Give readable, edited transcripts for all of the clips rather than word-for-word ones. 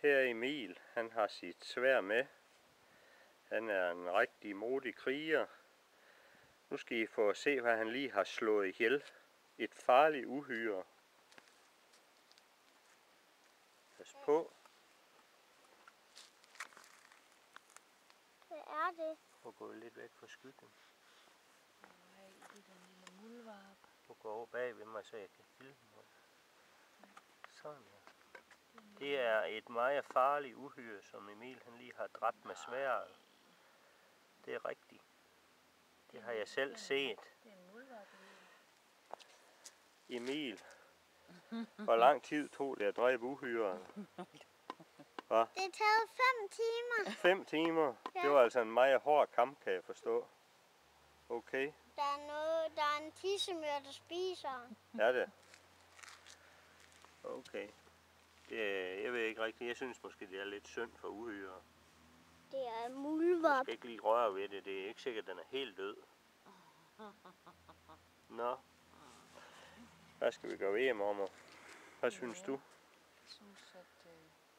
Her er Emil, han har sit sværd med. Han er en rigtig modig kriger. Nu skal I få se, hvad han lige har slået ihjel. Et farligt uhyre. Pas på. Hvad er det? Prøv at gå lidt væk fra skyggen. Nej, det er den lille muldvarp. Prøv at gå over bag ved mig, så jeg kan filme mig. Sådan ja. Det er et meget farligt uhyre, som Emil han lige har dræbt med sværdet. Det er rigtigt. Det har jeg selv set. Det er en muldvarp. Emil, hvor lang tid tog det at dræbe uhyret? Hva? Det er taget 5 timer. 5 timer? Ja. Det var altså en meget hård kamp, kan jeg forstå. Okay. Der er en tissemør, der spiser. Er det? Okay. Jeg ved ikke rigtigt. Jeg synes måske, det er lidt synd for uhyre. Det er en Jeg muldvarp. skal ikke lige røre ved det. Det er ikke sikkert, at den er helt død. Nå. Hvad skal vi gøre ved, mormor? Hvad synes du? Jeg synes, at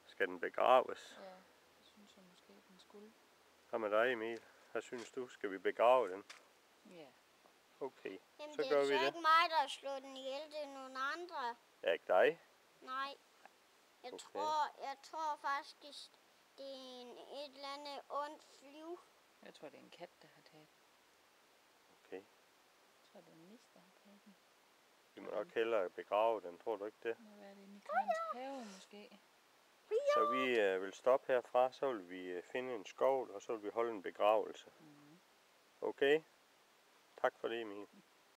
Skal den begraves? ja, det synes jeg måske, den skulle. Hvad med dig, Emil? Hvad synes du? Skal vi begrave den? Ja. Okay, Jamen, så det gør er vi så det. ikke mig, der har slået den ihjel. Det er nogle andre. Er ikke dig? Nej. Jeg Okay. tror faktisk, det er et eller andet ondt flyv. Jeg tror, det er en kat, der har taget den. Okay. Jeg tror, det er en mis, der har taget den. Vi må nok hellere begrave den, tror du ikke det? Det må være det inde i Karens have, måske. Så vi vil stoppe herfra, så vil vi finde en skovl, og så vil vi holde en begravelse. Okay? Tak for det, Emil.